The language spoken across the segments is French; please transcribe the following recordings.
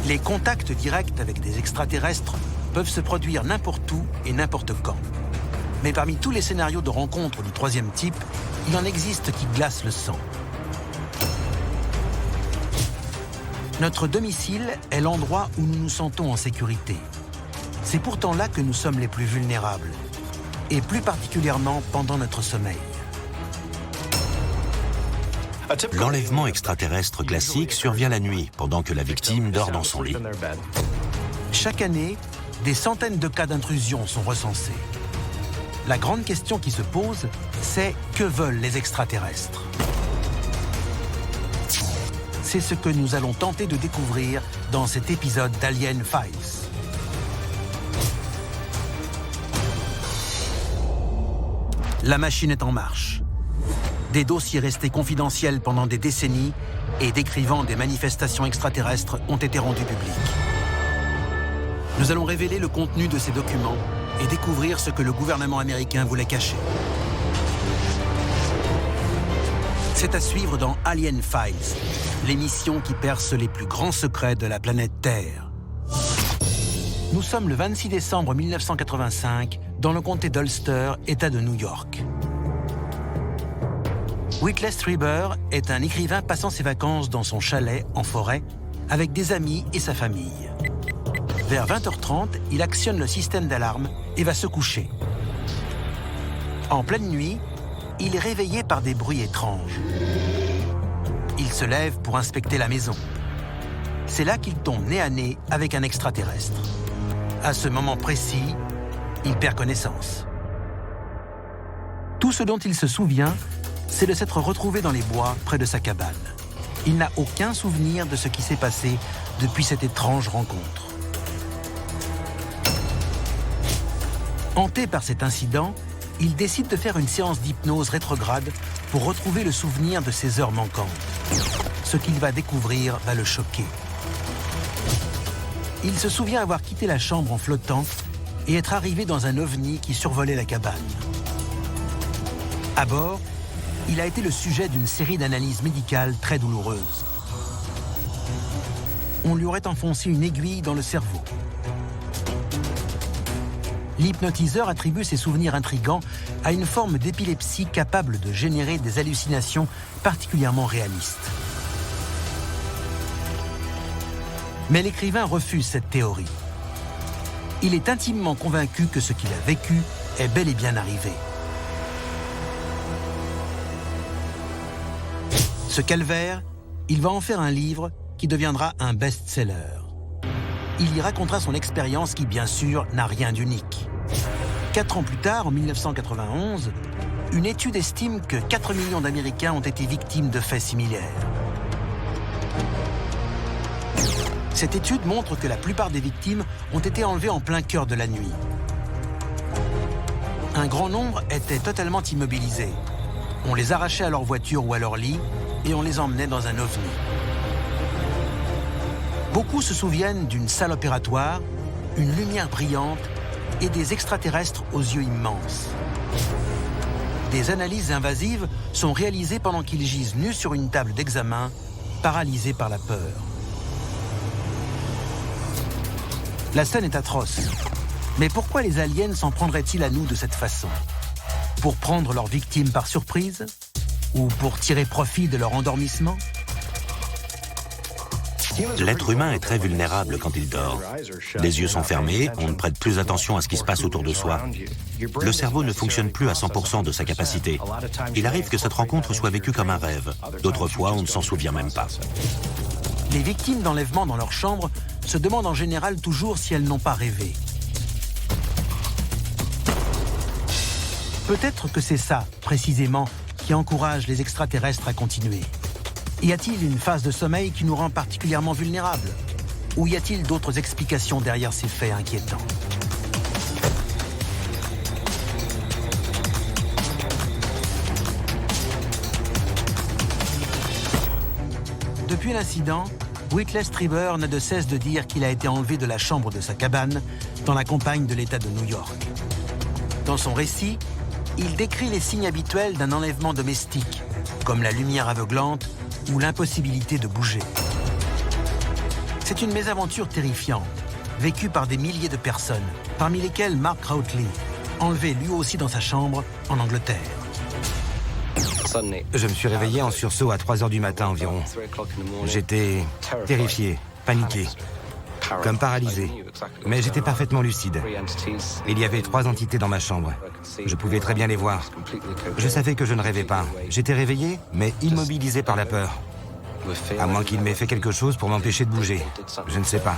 Les contacts directs avec des extraterrestres peuvent se produire n'importe où et n'importe quand. Mais parmi tous les scénarios de rencontres du troisième type, il en existe qui glacent le sang. Notre domicile est l'endroit où nous nous sentons en sécurité. C'est pourtant là que nous sommes les plus vulnérables, et plus particulièrement pendant notre sommeil. L'enlèvement extraterrestre classique survient la nuit, pendant que la victime dort dans son lit. Chaque année, des centaines de cas d'intrusion sont recensés. La grande question qui se pose, c'est que veulent les extraterrestres? C'est ce que nous allons tenter de découvrir dans cet épisode d'Alien Files. La machine est en marche. Des dossiers restés confidentiels pendant des décennies et décrivant des manifestations extraterrestres ont été rendus publics. Nous allons révéler le contenu de ces documents et découvrir ce que le gouvernement américain voulait cacher. C'est à suivre dans Alien Files, l'émission qui perce les plus grands secrets de la planète Terre. Nous sommes le 26 décembre 1985 dans le comté d'Ulster, État de New York. Whitley Strieber est un écrivain passant ses vacances dans son chalet en forêt avec des amis et sa famille. Vers 20h30, il actionne le système d'alarme et va se coucher. En pleine nuit, il est réveillé par des bruits étranges. Il se lève pour inspecter la maison. C'est là qu'il tombe nez à nez avec un extraterrestre. À ce moment précis, il perd connaissance. Tout ce dont il se souvient, c'est de s'être retrouvé dans les bois près de sa cabane. Il n'a aucun souvenir de ce qui s'est passé depuis cette étrange rencontre. Hanté par cet incident, il décide de faire une séance d'hypnose rétrograde pour retrouver le souvenir de ses heures manquantes. Ce qu'il va découvrir va le choquer. Il se souvient avoir quitté la chambre en flottant et être arrivé dans un ovni qui survolait la cabane. À bord, il a été le sujet d'une série d'analyses médicales très douloureuses. On lui aurait enfoncé une aiguille dans le cerveau. L'hypnotiseur attribue ses souvenirs intrigants à une forme d'épilepsie capable de générer des hallucinations particulièrement réalistes. Mais l'écrivain refuse cette théorie. Il est intimement convaincu que ce qu'il a vécu est bel et bien arrivé. Ce calvaire, il va en faire un livre qui deviendra un best-seller. Il y racontera son expérience qui, bien sûr, n'a rien d'unique. 4 ans plus tard, en 1991, une étude estime que 4 millions d'Américains ont été victimes de faits similaires. Cette étude montre que la plupart des victimes ont été enlevées en plein cœur de la nuit. Un grand nombre étaient totalement immobilisés. On les arrachait à leur voiture ou à leur lit et on les emmenait dans un ovni. Beaucoup se souviennent d'une salle opératoire, une lumière brillante et des extraterrestres aux yeux immenses. Des analyses invasives sont réalisées pendant qu'ils gisent nus sur une table d'examen, paralysés par la peur. La scène est atroce. Mais pourquoi les aliens s'en prendraient-ils à nous de cette façon? Pour prendre leurs victimes par surprise? Ou pour tirer profit de leur endormissement? L'être humain est très vulnérable quand il dort. Les yeux sont fermés, on ne prête plus attention à ce qui se passe autour de soi. Le cerveau ne fonctionne plus à 100% de sa capacité. Il arrive que cette rencontre soit vécue comme un rêve. D'autres fois, on ne s'en souvient même pas. Les victimes d'enlèvement dans leur chambre se demandent en général toujours si elles n'ont pas rêvé. Peut-être que c'est ça, précisément, qui encourage les extraterrestres à continuer. Y a-t-il une phase de sommeil qui nous rend particulièrement vulnérables? Ou y a-t-il d'autres explications derrière ces faits inquiétants? Depuis l'incident, Whitley Strieber n'a de cesse de dire qu'il a été enlevé de la chambre de sa cabane dans la campagne de l'État de New York. Dans son récit, il décrit les signes habituels d'un enlèvement domestique, comme la lumière aveuglante ou l'impossibilité de bouger. C'est une mésaventure terrifiante, vécue par des milliers de personnes, parmi lesquelles Mark Routley, enlevé lui aussi dans sa chambre en Angleterre. Je me suis réveillé en sursaut à 3 heures du matin environ. J'étais terrifié, paniqué, comme paralysé, mais j'étais parfaitement lucide. Il y avait 3 entités dans ma chambre. Je pouvais très bien les voir. Je savais que je ne rêvais pas. J'étais réveillé, mais immobilisé par la peur. À moins qu'il m'ait fait quelque chose pour m'empêcher de bouger. Je ne sais pas.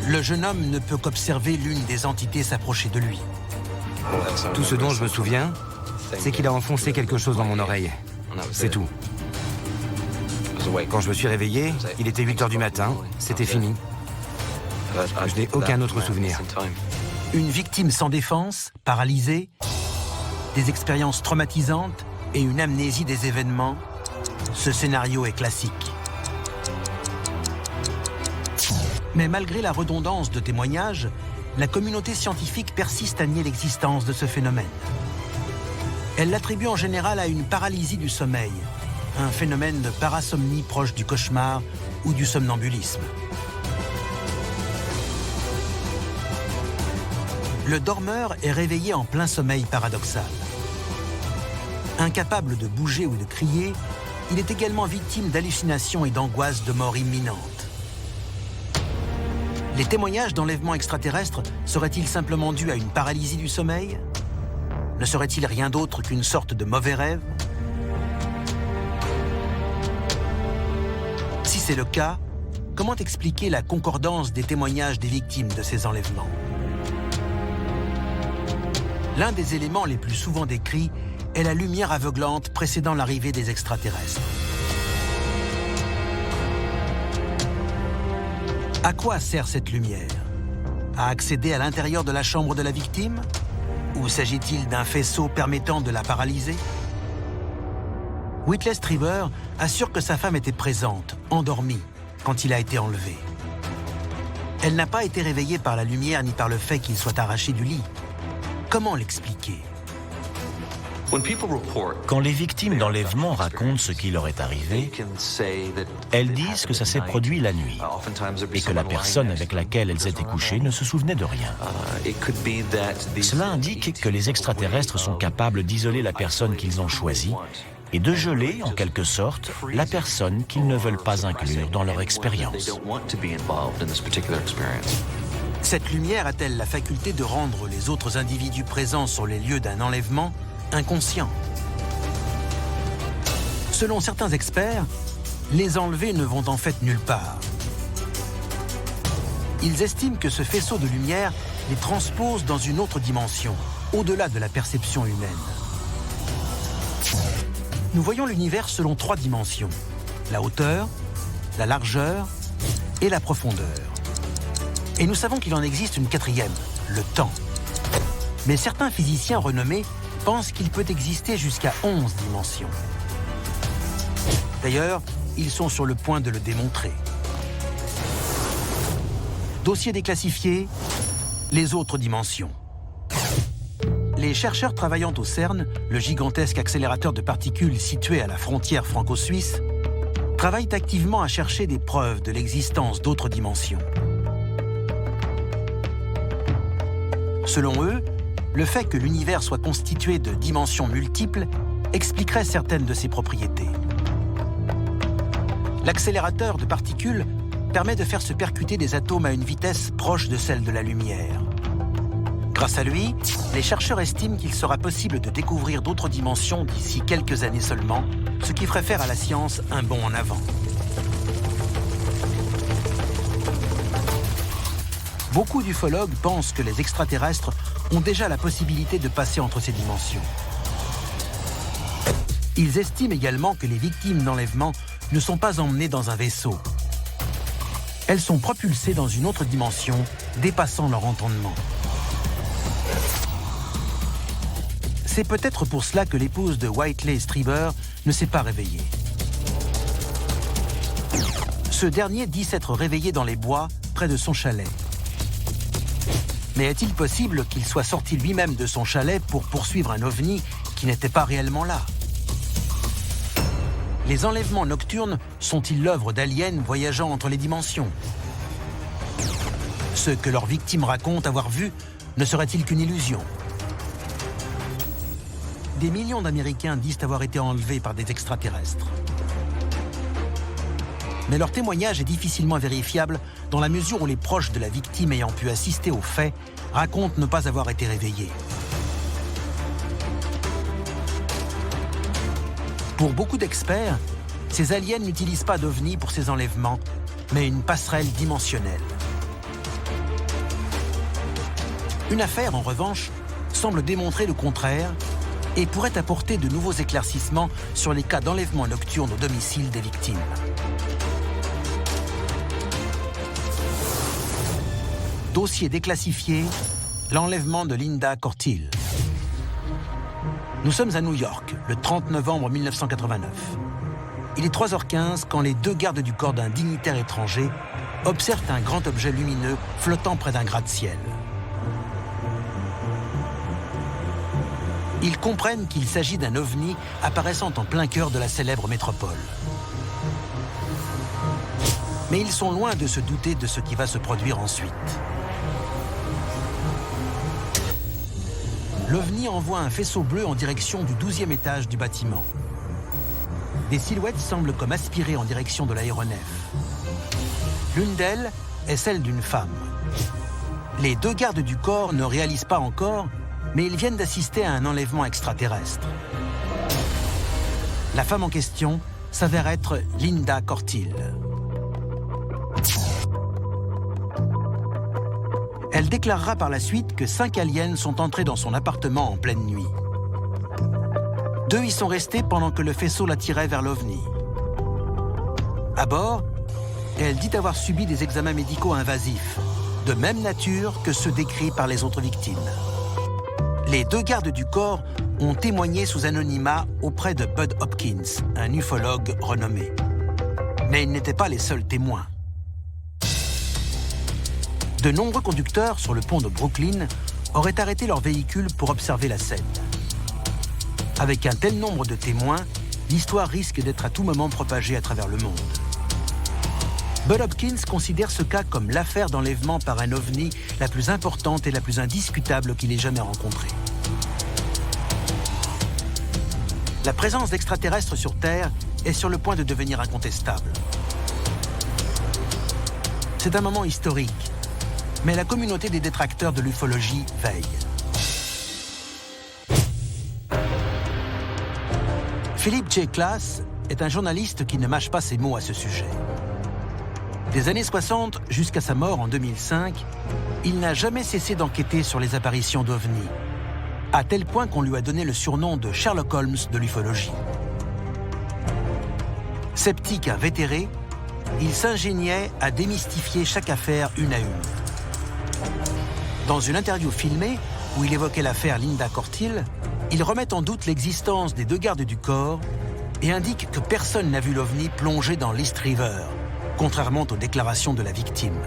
Le jeune homme ne peut qu'observer l'une des entités s'approcher de lui. Tout ce dont je me souviens, c'est qu'il a enfoncé quelque chose dans mon oreille. C'est tout. Quand je me suis réveillé, il était 8 heures du matin, c'était fini. Je n'ai aucun autre souvenir. Une victime sans défense, paralysée, des expériences traumatisantes et une amnésie des événements, ce scénario est classique. Mais malgré la redondance de témoignages, la communauté scientifique persiste à nier l'existence de ce phénomène. Elle l'attribue en général à une paralysie du sommeil, un phénomène de parasomnie proche du cauchemar ou du somnambulisme. Le dormeur est réveillé en plein sommeil paradoxal. Incapable de bouger ou de crier, il est également victime d'hallucinations et d'angoisses de mort imminente. Les témoignages d'enlèvements extraterrestres seraient-ils simplement dus à une paralysie du sommeil? Ne serait-il rien d'autre qu'une sorte de mauvais rêve? Si c'est le cas, comment expliquer la concordance des témoignages des victimes de ces enlèvements? L'un des éléments les plus souvent décrits est la lumière aveuglante précédant l'arrivée des extraterrestres. À quoi sert cette lumière? À accéder à l'intérieur de la chambre de la victime? Ou s'agit-il d'un faisceau permettant de la paralyser? Whitley Strieber assure que sa femme était présente, endormie, quand il a été enlevé. Elle n'a pas été réveillée par la lumière ni par le fait qu'il soit arraché du lit. Comment l'expliquer? Quand les victimes d'enlèvement racontent ce qui leur est arrivé, elles disent que ça s'est produit la nuit et que la personne avec laquelle elles étaient couchées ne se souvenait de rien. Cela indique que les extraterrestres sont capables d'isoler la personne qu'ils ont choisie et de geler, en quelque sorte, la personne qu'ils ne veulent pas inclure dans leur expérience. Cette lumière a-t-elle la faculté de rendre les autres individus présents sur les lieux d'un enlèvement inconscients? Selon certains experts, les enlevés ne vont en fait nulle part. Ils estiment que ce faisceau de lumière les transpose dans une autre dimension, au-delà de la perception humaine. Nous voyons l'univers selon 3 dimensions: la hauteur, la largeur et la profondeur. Et nous savons qu'il en existe une 4e, le temps. Mais certains physiciens renommés pensent qu'il peut exister jusqu'à 11 dimensions. D'ailleurs, ils sont sur le point de le démontrer. Dossier déclassifié, les autres dimensions. Les chercheurs travaillant au CERN, le gigantesque accélérateur de particules situé à la frontière franco-suisse, travaillent activement à chercher des preuves de l'existence d'autres dimensions. Selon eux, le fait que l'univers soit constitué de dimensions multiples expliquerait certaines de ses propriétés. L'accélérateur de particules permet de faire se percuter des atomes à une vitesse proche de celle de la lumière. Grâce à lui, les chercheurs estiment qu'il sera possible de découvrir d'autres dimensions d'ici quelques années seulement, ce qui ferait faire à la science un bond en avant. Beaucoup d'ufologues pensent que les extraterrestres ont déjà la possibilité de passer entre ces dimensions. Ils estiment également que les victimes d'enlèvement ne sont pas emmenées dans un vaisseau. Elles sont propulsées dans une autre dimension, dépassant leur entendement. C'est peut-être pour cela que l'épouse de Whitley Strieber ne s'est pas réveillée. Ce dernier dit s'être réveillé dans les bois, près de son chalet. Mais est-il possible qu'il soit sorti lui-même de son chalet pour poursuivre un ovni qui n'était pas réellement là? Les enlèvements nocturnes sont-ils l'œuvre d'aliens voyageant entre les dimensions? Ce que leurs victimes racontent avoir vu ne serait-il qu'une illusion? Des millions d'Américains disent avoir été enlevés par des extraterrestres. Mais leur témoignage est difficilement vérifiable dans la mesure où les proches de la victime ayant pu assister aux faits racontent ne pas avoir été réveillés. Pour beaucoup d'experts, ces aliens n'utilisent pas d'ovnis pour ces enlèvements, mais une passerelle dimensionnelle. Une affaire, en revanche, semble démontrer le contraire et pourrait apporter de nouveaux éclaircissements sur les cas d'enlèvement nocturne au domicile des victimes. Dossier déclassifié, l'enlèvement de Linda Cortil. Nous sommes à New York, le 30 novembre 1989. Il est 3h15 quand les deux gardes du corps d'un dignitaire étranger observent un grand objet lumineux flottant près d'un gratte-ciel. Ils comprennent qu'il s'agit d'un ovni apparaissant en plein cœur de la célèbre métropole. Mais ils sont loin de se douter de ce qui va se produire ensuite. L'OVNI envoie un faisceau bleu en direction du 12e étage du bâtiment. Des silhouettes semblent comme aspirées en direction de l'aéronef. L'une d'elles est celle d'une femme. Les deux gardes du corps ne réalisent pas encore, mais ils viennent d'assister à un enlèvement extraterrestre. La femme en question s'avère être Linda Cortil. Elle déclarera par la suite que 5 aliens sont entrés dans son appartement en pleine nuit. 2 y sont restés pendant que le faisceau l'attirait vers l'OVNI. À bord, elle dit avoir subi des examens médicaux invasifs, de même nature que ceux décrits par les autres victimes. Les deux gardes du corps ont témoigné sous anonymat auprès de Bud Hopkins, un ufologue renommé. Mais ils n'étaient pas les seuls témoins. De nombreux conducteurs sur le pont de Brooklyn auraient arrêté leur véhicule pour observer la scène. Avec un tel nombre de témoins, l'histoire risque d'être à tout moment propagée à travers le monde. Bud Hopkins considère ce cas comme l'affaire d'enlèvement par un ovni la plus importante et la plus indiscutable qu'il ait jamais rencontrée. La présence d'extraterrestres sur Terre est sur le point de devenir incontestable. C'est un moment historique, mais la communauté des détracteurs de l'ufologie veille. Philip J. Klass est un journaliste qui ne mâche pas ses mots à ce sujet. Des années 60 jusqu'à sa mort en 2005, il n'a jamais cessé d'enquêter sur les apparitions d'OVNI, à tel point qu'on lui a donné le surnom de Sherlock Holmes de l'ufologie. Sceptique invétéré, il s'ingéniait à démystifier chaque affaire une à une. Dans une interview filmée, où il évoquait l'affaire Linda Cortil, il remet en doute l'existence des deux gardes du corps et indique que personne n'a vu l'OVNI plonger dans l'East River, contrairement aux déclarations de la victime.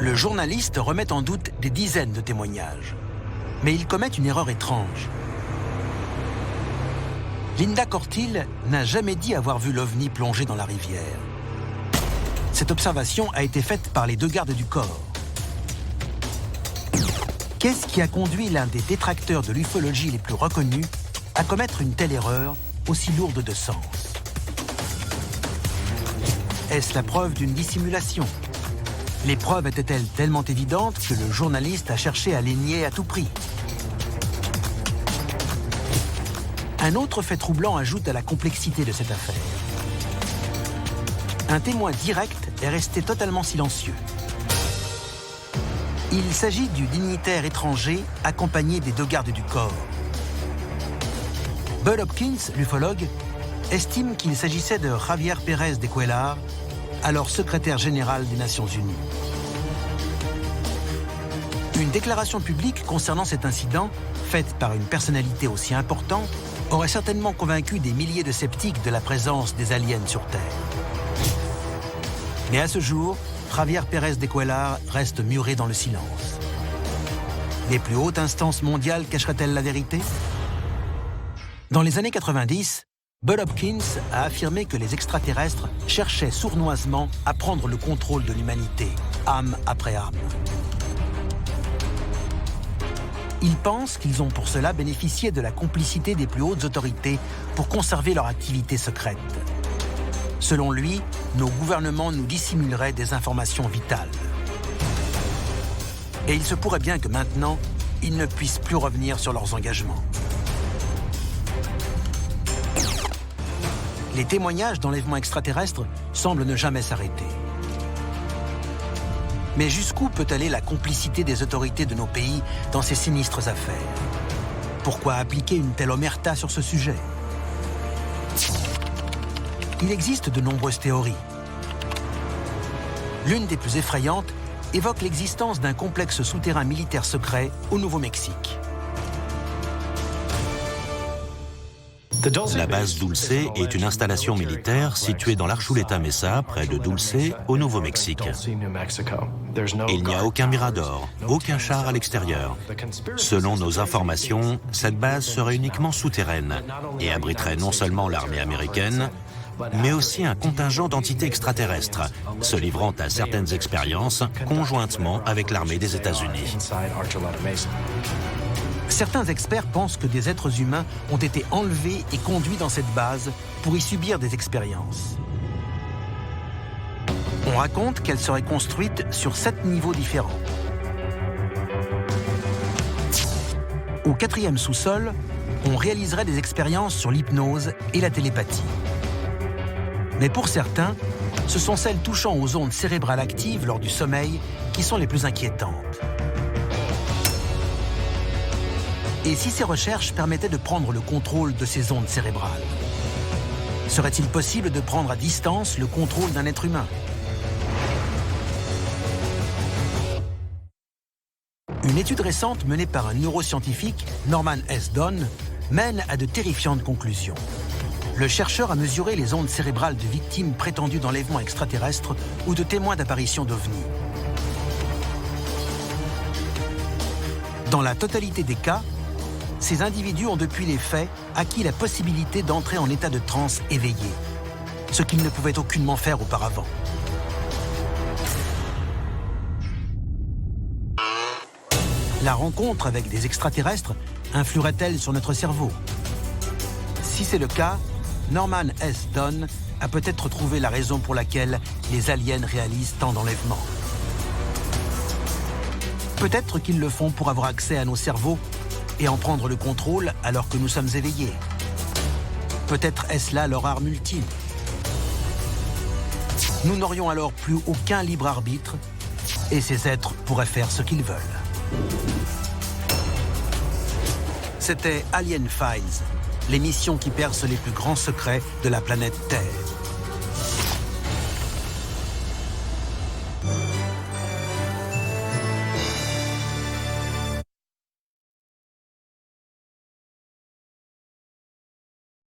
Le journaliste remet en doute des dizaines de témoignages, mais il commet une erreur étrange. Linda Cortil n'a jamais dit avoir vu l'OVNI plonger dans la rivière. Cette observation a été faite par les deux gardes du corps. Qu'est-ce qui a conduit l'un des détracteurs de l'ufologie les plus reconnus à commettre une telle erreur aussi lourde de sens? Est-ce la preuve d'une dissimulation? Les preuves étaient-elles tellement évidentes que le journaliste a cherché à les nier à tout prix? Un autre fait troublant ajoute à la complexité de cette affaire. Un témoin direct est resté totalement silencieux. Il s'agit du dignitaire étranger accompagné des deux gardes du corps. Bud Hopkins, l'ufologue, estime qu'il s'agissait de Javier Pérez de Cuellar, alors secrétaire général des Nations Unies. Une déclaration publique concernant cet incident, faite par une personnalité aussi importante, aurait certainement convaincu des milliers de sceptiques de la présence des aliens sur Terre. Mais à ce jour, Javier Pérez de Cuellar reste muré dans le silence. Les plus hautes instances mondiales cacheraient-elles la vérité? Dans les années 90, Bud Hopkins a affirmé que les extraterrestres cherchaient sournoisement à prendre le contrôle de l'humanité, âme après âme. Il pense qu'ils ont pour cela bénéficié de la complicité des plus hautes autorités pour conserver leur activité secrète. Selon lui, nos gouvernements nous dissimuleraient des informations vitales. Et il se pourrait bien que maintenant, ils ne puissent plus revenir sur leurs engagements. Les témoignages d'enlèvements extraterrestres semblent ne jamais s'arrêter. Mais jusqu'où peut aller la complicité des autorités de nos pays dans ces sinistres affaires? Pourquoi appliquer une telle omerta sur ce sujet? Il existe de nombreuses théories. L'une des plus effrayantes évoque l'existence d'un complexe souterrain militaire secret au Nouveau-Mexique. La base Dulce est une installation militaire située dans l'Archuleta Mesa, près de Dulce, au Nouveau-Mexique. Il n'y a aucun mirador, aucun char à l'extérieur. Selon nos informations, cette base serait uniquement souterraine et abriterait non seulement l'armée américaine, mais aussi un contingent d'entités extraterrestres, se livrant à certaines expériences conjointement avec l'armée des États-Unis. Certains experts pensent que des êtres humains ont été enlevés et conduits dans cette base pour y subir des expériences. On raconte qu'elle serait construite sur 7 niveaux différents. Au 4e sous-sol, on réaliserait des expériences sur l'hypnose et la télépathie. Mais pour certains, ce sont celles touchant aux ondes cérébrales actives lors du sommeil qui sont les plus inquiétantes. Et si ces recherches permettaient de prendre le contrôle de ces ondes cérébrales? Serait-il possible de prendre à distance le contrôle d'un être humain? Une étude récente menée par un neuroscientifique, Norman S. Dunn, mène à de terrifiantes conclusions. Le chercheur a mesuré les ondes cérébrales de victimes prétendues d'enlèvements extraterrestres ou de témoins d'apparitions d'ovnis. Dans la totalité des cas, ces individus ont depuis les faits acquis la possibilité d'entrer en état de transe éveillé, ce qu'ils ne pouvaient aucunement faire auparavant. La rencontre avec des extraterrestres influerait-elle sur notre cerveau? Si c'est le cas, Norman S. Dunn a peut-être trouvé la raison pour laquelle les aliens réalisent tant d'enlèvements. Peut-être qu'ils le font pour avoir accès à nos cerveaux et en prendre le contrôle alors que nous sommes éveillés. Peut-être est-ce là leur arme ultime. Nous n'aurions alors plus aucun libre arbitre et ces êtres pourraient faire ce qu'ils veulent. C'était Alien Files, l'émission qui perce les plus grands secrets de la planète Terre.